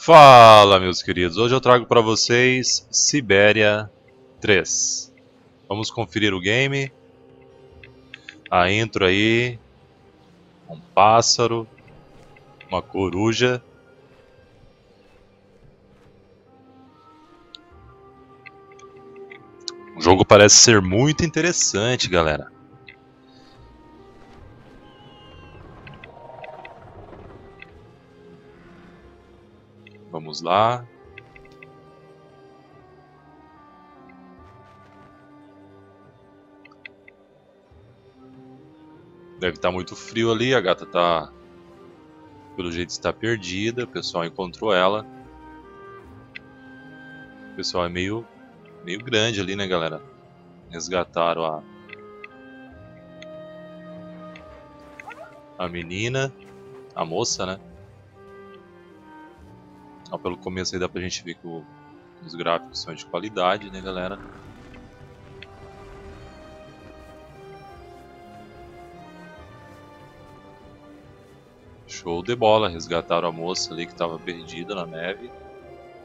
Fala, meus queridos, hoje eu trago para vocês Syberia 3. Vamos conferir o game. A intro aí, um pássaro, uma coruja. O jogo parece ser muito interessante, galera. Vamos lá. Deve estar muito frio ali, a gata tá, pelo jeito, está perdida. O pessoal encontrou ela. O pessoal é meio grande ali, né, galera? Resgataram a menina, a moça, né? Ó, pelo começo aí dá pra gente ver que os gráficos são de qualidade, né, galera? Show de bola, resgataram a moça ali que estava perdida na neve.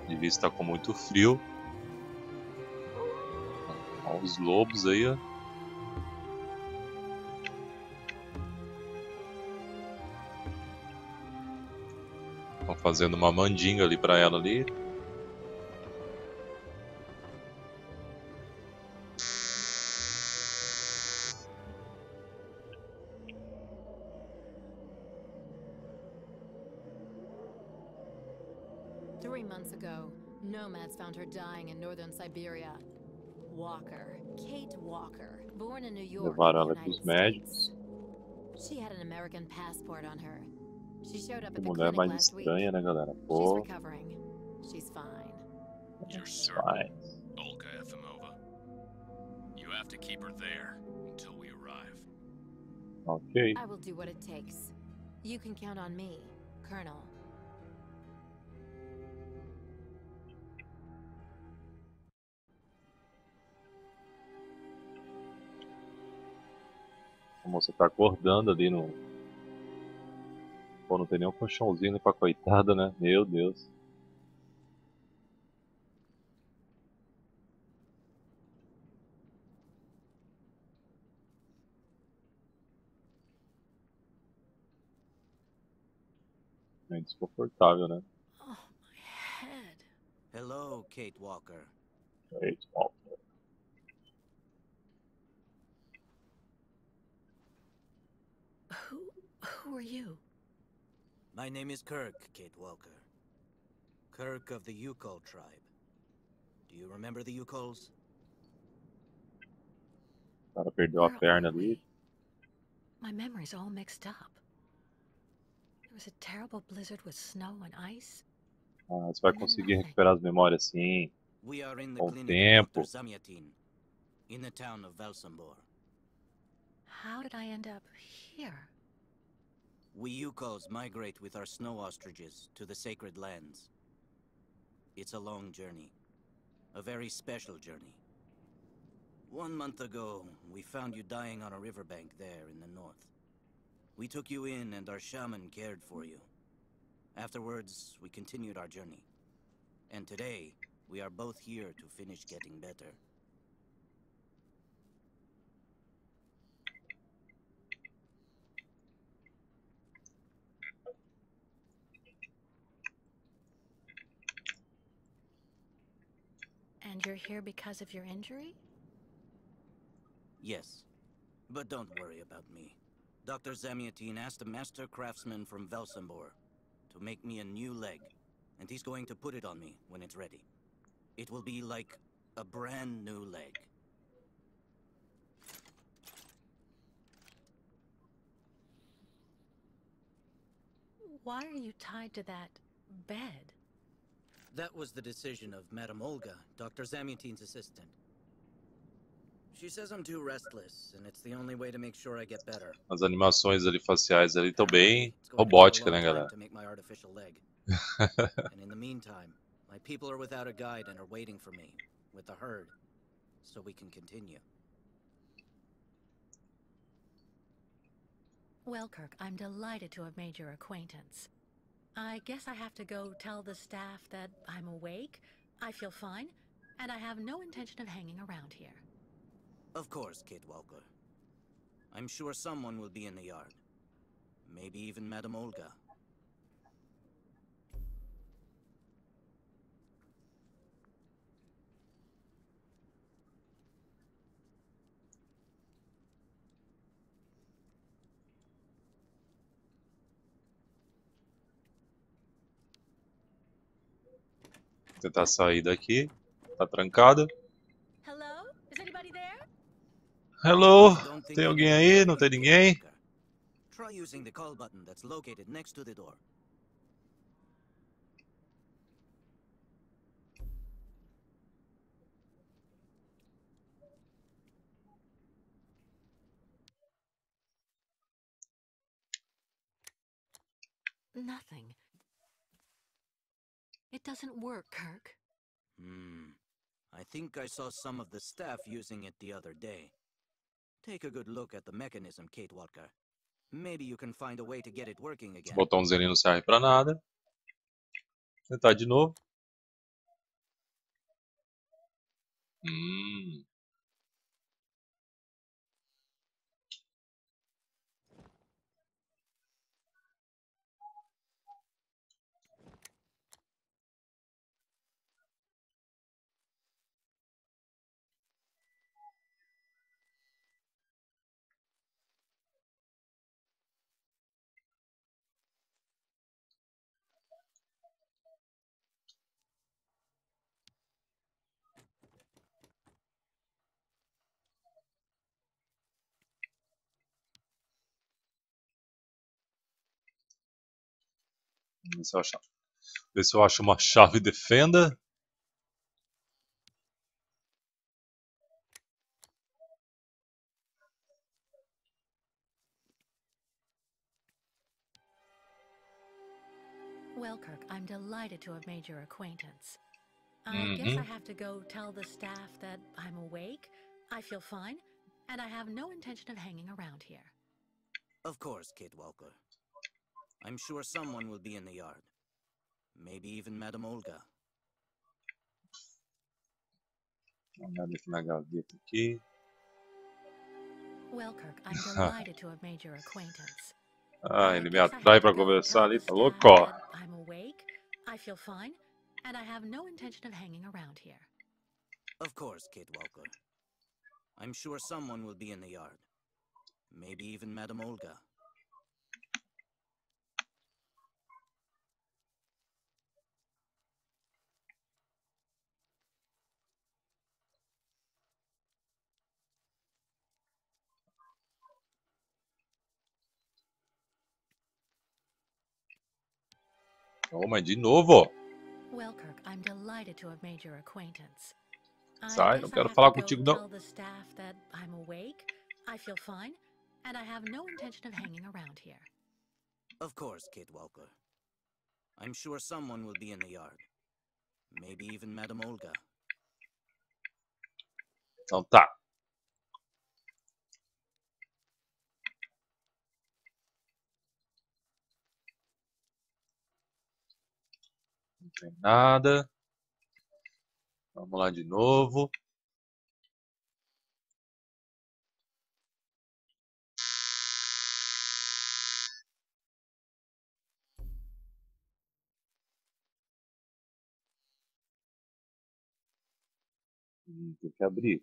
Devia estar com muito frio. Olha os lobos aí, ó. Estão fazendo uma mandinga ali pra ela ali. Months ago, nomads found her dying in northern Siberia. Walker, Kate Walker, born in New York, Levaram ela United pros médicos. States. She had an American passport on her. She showed up Que at the mulher clinic mais last week. estranha, né, galera? She's Pô, recovering. She's fine. Your servant, Olga Efimova. You have to keep her there until we arrive. ok. I will do what it takes. You can count on me, Colonel. A moça tá acordando ali no... Pô, não tem nem um colchãozinho pra coitada, né? Meu Deus. É desconfortável, né? Oh, my head. Hello, Kate Walker. Eita, ó. Who are you? My name is Kirk, Kate Walker. Kirk of the Yukol tribe. Do you remember the Yukols? O cara perdeu a perna ali. My memory's all mixed up. There was a terrible blizzard with snow and ice. Ah, você vai conseguir recuperar as memórias sim. We are in the Com o clinic tempo. of Dr. Zamyatin, in the town of Velsambor. How did I end up here? We Yukols migrate with our snow ostriches to the sacred lands. It's a long journey. A very special journey. 1 month ago, we found you dying on a riverbank there in the north. We took you in and our shaman cared for you. Afterwards, we continued our journey. And today, we are both here to finish getting better. And you're here because of your injury? Yes, but don't worry about me. Dr. Zamyatin asked a master craftsman from Velsambor to make me a new leg, and he's going to put it on me when it's ready. It will be like a brand new leg. Why are you tied to that bed? That was the decision of Madame Olga, Dr. Zamyatin's assistant. She says I'm too restless, and it's the only way to make sure I get better. As animações ali faciais ali estão bem It's going to take a robóticas, long né, time galera? to make my artificial leg. And in the meantime, my people are without a guide and are waiting for me, with the herd, so we can continue. Well, Kirk, I'm delighted to have made your acquaintance. I guess I have to go tell the staff that I'm awake, I feel fine, and I have no intention of hanging around here. Of course, Kid Walker. I'm sure someone will be in the yard. Maybe even Madame Olga. Vou tentar sair daqui. Tá trancada. Hello? Is anybody there? Hello? Don't think Tem you're alguém gonna aí? get Não tem through, Kid ninguém? Walker. Try using the call button that's located next to the door. Nothing. It doesn't work, Kirk. I think I saw some of the staff using it the other day. Take a good look at the mechanism, Kate Walker. Maybe you can find a way to get it working Esse again. botãozinho ali não serve pra nada. Vou tentar de novo. Ver se eu acho uma chave de fenda. Well, Kirk, I'm delighted to have made your acquaintance. I guess I have to go tell the staff that I'm awake, I feel fine, and I have no intention of hanging around here. Of course, Kid Walker. I'm sure someone will be in the yard. Maybe even Madame Olga. Vou olhar aqui na gaveta aqui. Well, Kirk, I'm delighted to have made your acquaintance. Ah, ele me atrai pra conversar ali, tá louco? Ó. I'm awake, I feel fine, and I have no intention of hanging around here. Of course, Kid Walker. I'm sure someone will be in the yard. Maybe even Madame Olga. Oh, mas de novo. Well, Kirk, I'm delighted to have made your acquaintance. Sai, não quero falar contigo não. Tell the staff that I'm awake, I feel fine, and I have no intention of hanging around here. Of course, Kid Walker. I'm sure someone will be in the yard. Maybe even Madame Olga. Então tá. Não tem nada. Vamos lá de novo. Tem que abrir.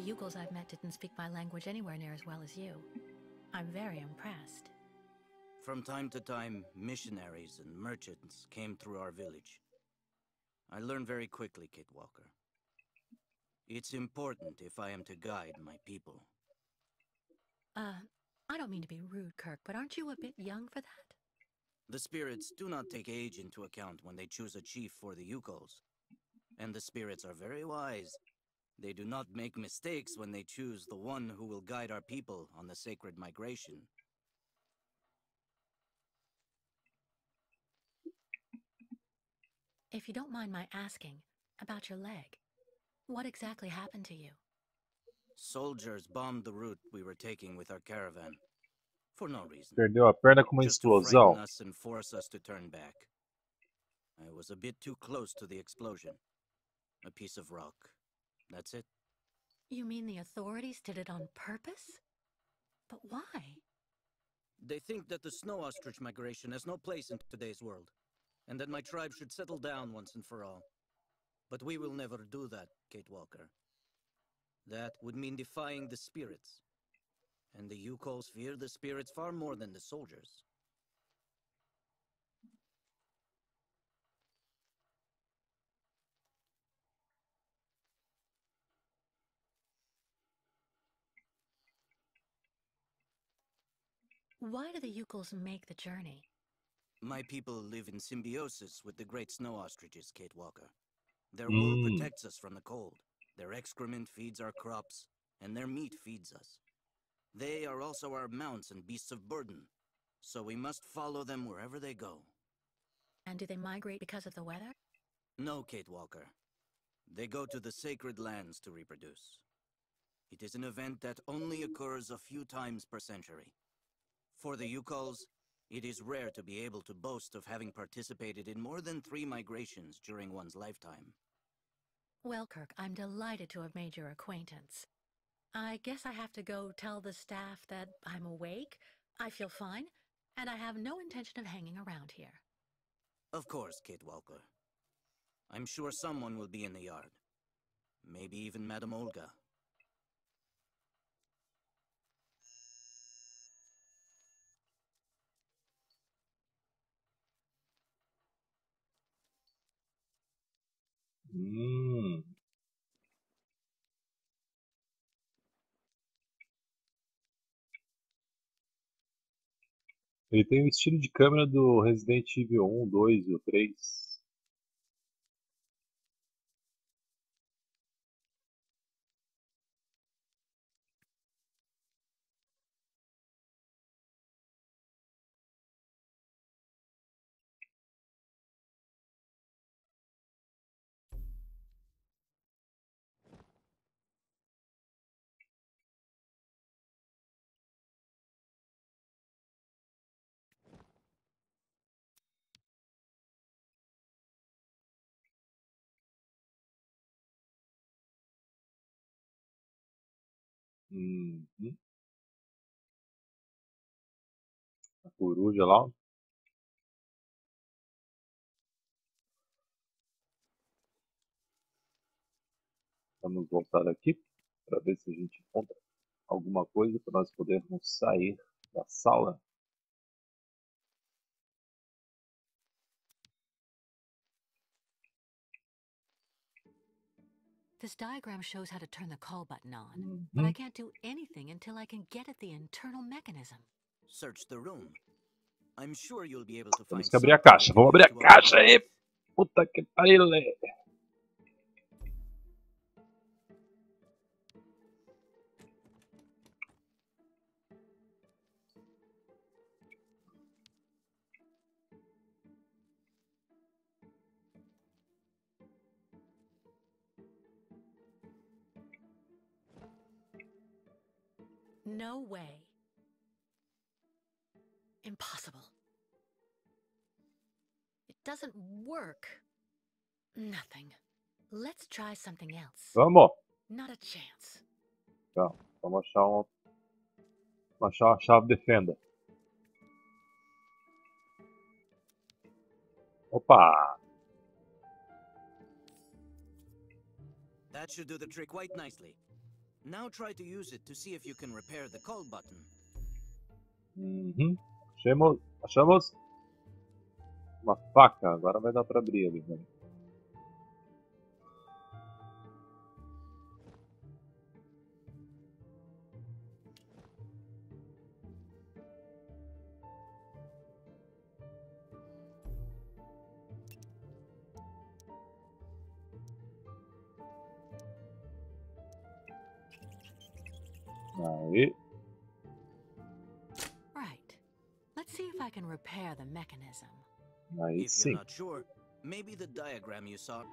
of Yukos I've met didn't speak my language anywhere near as well as you. I'm very impressed. From time to time, missionaries and merchants came through our village. I learned very quickly, Kate Walker. It's important if I am to guide my people. I don't mean to be rude, Kirk, but aren't you a bit young for that? The spirits do not take age into account when they choose a chief for the Yukos. And the spirits are very wise. They do not make mistakes when they choose the one who will guide our people on the sacred migration. If you don't mind my asking about your leg, what exactly happened to you? Soldiers bombed the route we were taking with our caravan. For no reason. Perdeu a perna com uma Just to frighten explosão. us and force us to turn back. I was a bit too close to the explosion. A piece of rock. That's it. You mean the authorities did it on purpose? But why? They think that the snow ostrich migration has no place in today's world, and that my tribe should settle down once and for all. But we will never do that, Kate Walker. That would mean defying the spirits. And the Yukos fear the spirits far more than the soldiers. Why do the Yukos make the journey? My people live in symbiosis with the great snow ostriches, Kate Walker. Their wool protects us from the cold. Their excrement feeds our crops, and their meat feeds us. They are also our mounts and beasts of burden, so we must follow them wherever they go. And do they migrate because of the weather? No, Kate Walker. They go to the sacred lands to reproduce. It is an event that only occurs a few times per century. For the Yukos, it is rare to be able to boast of having participated in more than 3 migrations during one's lifetime. Well, Kirk, I'm delighted to have made your acquaintance. I guess I have to go tell the staff that I'm awake, I feel fine, and I have no intention of hanging around here. Of course, Kate Walker. I'm sure someone will be in the yard. Maybe even Madame Olga. Ele tem o estilo de câmera do Resident Evil 1, 2 e o 3. A coruja lá. Vamos voltar aqui para ver se a gente encontra alguma coisa para nós podermos sair da sala. This diagram shows how to turn the call button on, but I can't do anything until I can get at the internal mechanism. Search the room. I'm sure you'll be able to find Temos que abrir a something caixa. we can Vamos abrir use a to caixa upgrade. aí. Puta que pariu. No way. Impossible. It doesn't work. Nothing. Let's try something else. Vamos. Not a chance. Então, vamos achar uma chave de fenda. Opa! That should do the trick quite nicely. Now try to use it to see if you can repair the call button. Achamos uma faca. Agora vai dar pra abrir ali, né? Aí. Right. Let's see if I can repair the mechanism. Aí If you're sim. not sure, maybe the diagram you saw.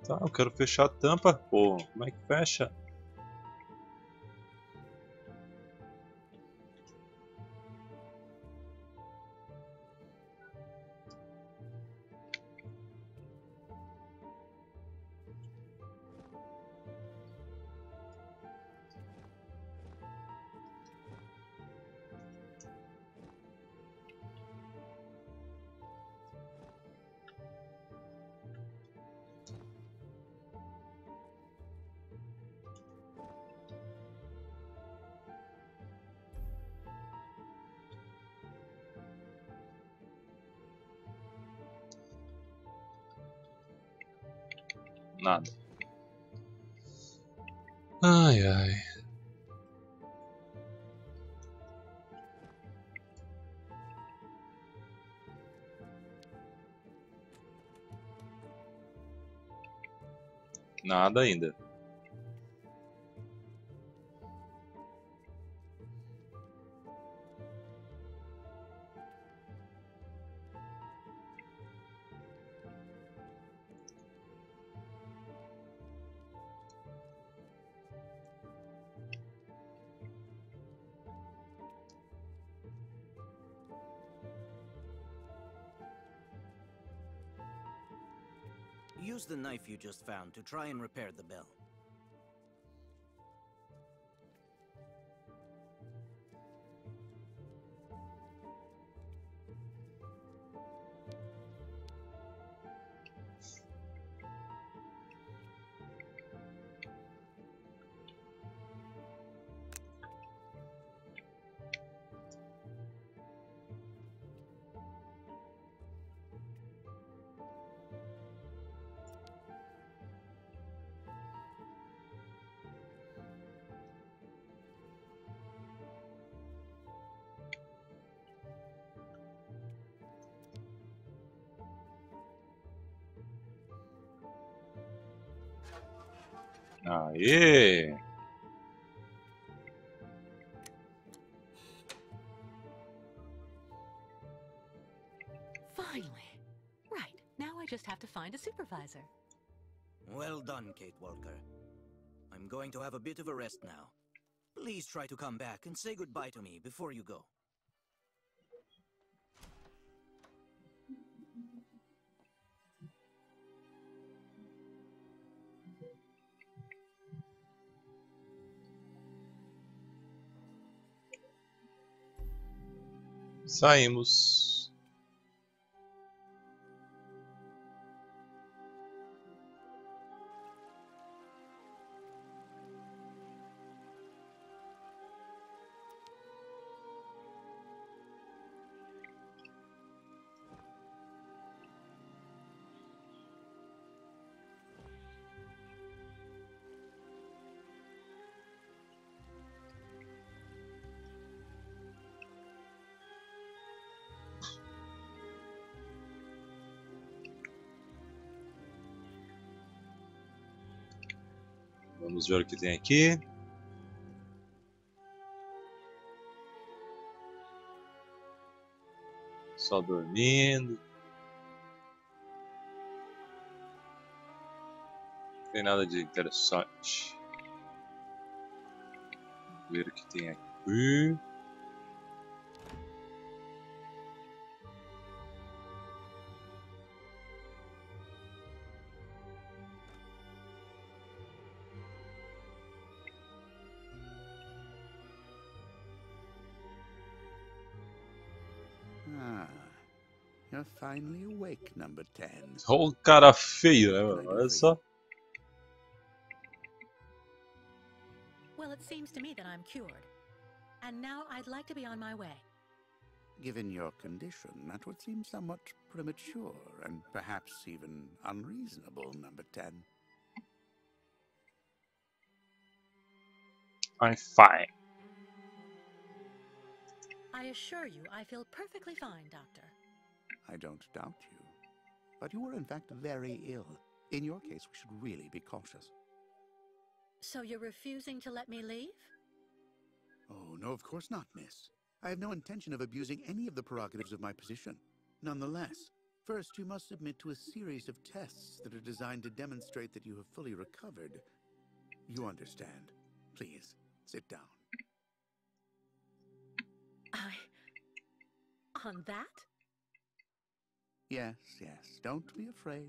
Tá, eu quero fechar a tampa. Pô, como é que fecha? Nada. Ai, ai. Nada ainda. Use the knife you just found to try and repair the bell. Aê! Finally. Right. Now I just have to find a supervisor. Well done, Kate Walker. I'm going to have a bit of a rest now. Please try to come back and say goodbye to me before you go. Saímos. Vamos ver o que tem aqui. Só dormindo. Não tem nada de interessante. Ver o que tem aqui. You're finally awake, number 10. Olha o cara feio, né, mano? Olha só. Well, it seems to me that I'm cured. And now I'd like to be on my way. Given your condition, that would seem somewhat premature and perhaps even unreasonable, number 10. I'm fine. I assure you I feel perfectly fine, Doctor. I don't doubt you. But you were in fact very ill. In your case, we should really be cautious. So you're refusing to let me leave? Oh, no, of course not, miss. I have no intention of abusing any of the prerogatives of my position. Nonetheless, first you must submit to a series of tests that are designed to demonstrate that you have fully recovered. You understand. Please, sit down. On that? Yes, yes, don't be afraid.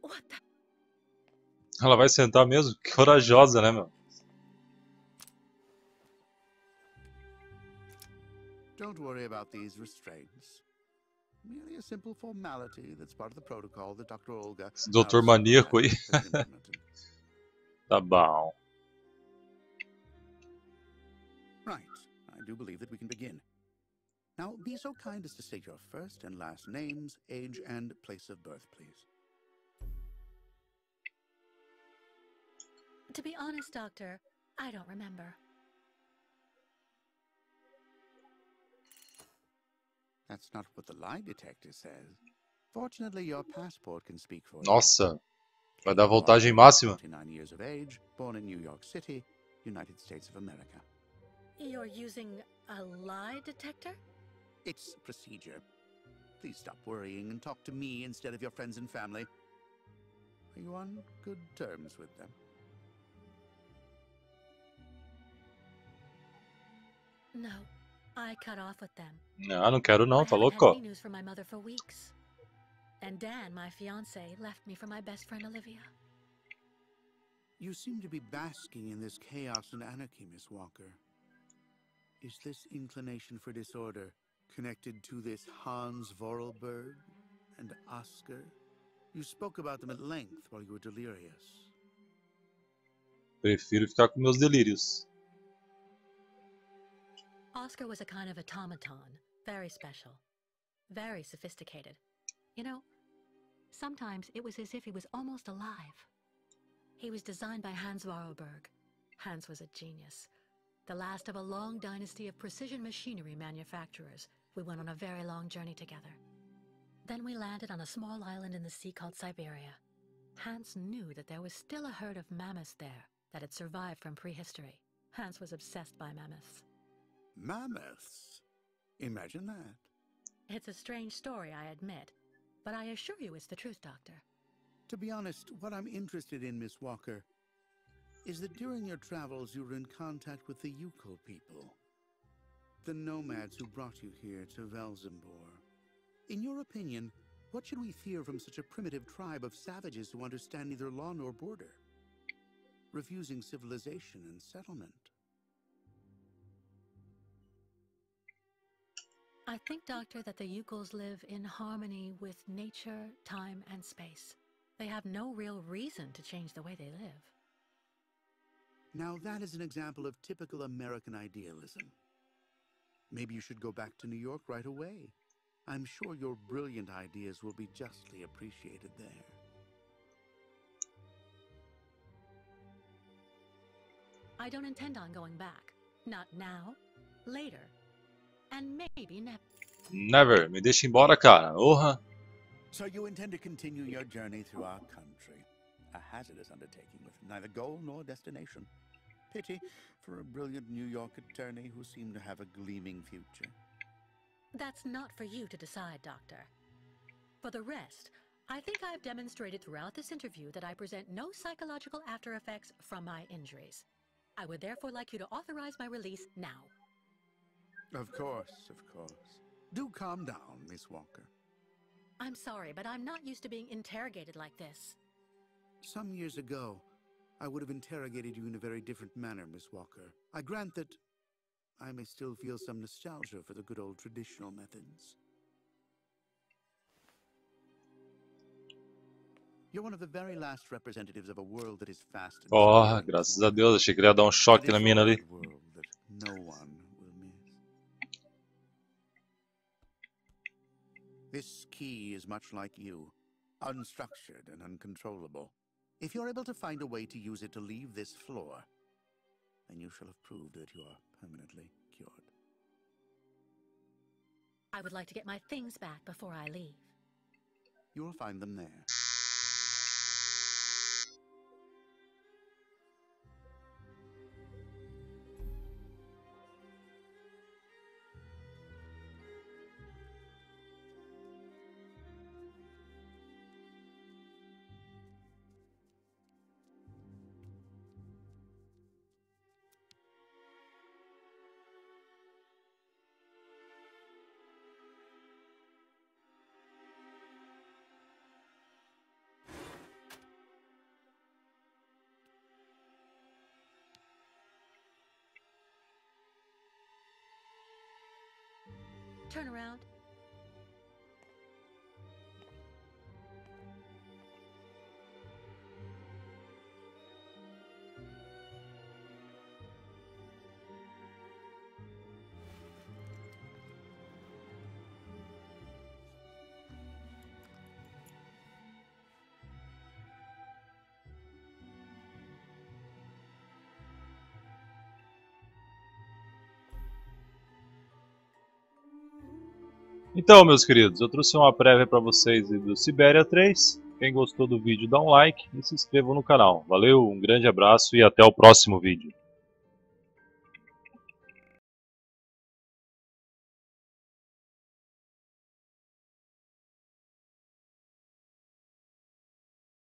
What the? Ela vai sentar mesmo? Que corajosa, né, meu? Don't worry about these restraints. Merely a simple formality that's part of the protocol that Dr. Olga... Esse doutor maníaco aí. Tá bom. Right. I do believe that we can begin. Now, be so kind as to state your first and last names, age, and place of birth, please. To be honest, Doctor, I don't remember. That's not what the lie detector says. Fortunately, your passport can speak for you. Nossa, vai dar voltagem máxima. 29 years of age, born in New York City, United States of America. You're using a lie detector? It's procedure. Please stop worrying and talk to me instead of your friends and family. Are you on good terms with them? No, I cut off with them. Não, não quero não, I tá haven't had louco? any news from my mother for weeks. And Dan, my fiancé, left me for my best friend Olivia. You seem to be basking in this chaos and anarchy, Miss Walker. Is this inclination for disorder connected to this Hans Vorarlberg and Oscar? You spoke about them at length while you were delirious. Prefiro ficar com meus delírios. Oscar was a kind of automaton, very special, very sophisticated. You know, sometimes it was as if he was almost alive. He was designed by Hans Vorarlberg. Hans was a genius. The last of a long dynasty of precision machinery manufacturers. We went on a very long journey together. Then we landed on a small island in the sea called Syberia. Hans knew that there was still a herd of mammoths there that had survived from prehistory. Hans was obsessed by mammoths. Mammoths? Imagine that. It's a strange story, I admit, but I assure you it's the truth, Doctor. To be honest, what I'm interested in, Miss Walker, is that during your travels you were in contact with the Yuko people, the nomads who brought you here to Velzembor. In your opinion, what should we fear from such a primitive tribe of savages who understand neither law nor border, refusing civilization and settlement? I think, Doctor, that the Yukos live in harmony with nature, time, and space. They have no real reason to change the way they live. Now that is an example of typical American idealism. Maybe you should go back to New York right away. I'm sure your brilliant ideas will be justly appreciated there. I don't intend on going back. Not now. Later. And maybe never. Never. Me deixa embora, cara. Orra. So you intend to continue your journey through our country. A hazardous undertaking with neither goal nor destination. Pity for a brilliant New York attorney who seemed to have a gleaming future. That's not for you to decide, Doctor. For the rest, I think I've demonstrated throughout this interview that I present no psychological after effects from my injuries. I would therefore like you to authorize my release now. Of course, of course. Do calm down, Miss Walker. I'm sorry, but I'm not used to being interrogated like this. Some years ago, I would have interrogated you in a very different manner, Miss Walker. I grant that I may still feel some nostalgia for the good old traditional methods. You're one of the very last representatives of a world that is fast and Oh, graças a Deus, achei que ele ia dar um choque na mina ali. world that no one will miss. This key is much like you, unstructured and uncontrollable. If you're able to find a way to use it to leave this floor, then you shall have proved that you are permanently cured. I would like to get my things back before I leave. You will find them there. Turn around. Então, meus queridos, eu trouxe uma prévia para vocês do Syberia 3. Quem gostou do vídeo, dá um like e se inscreva no canal. Valeu, um grande abraço e até o próximo vídeo.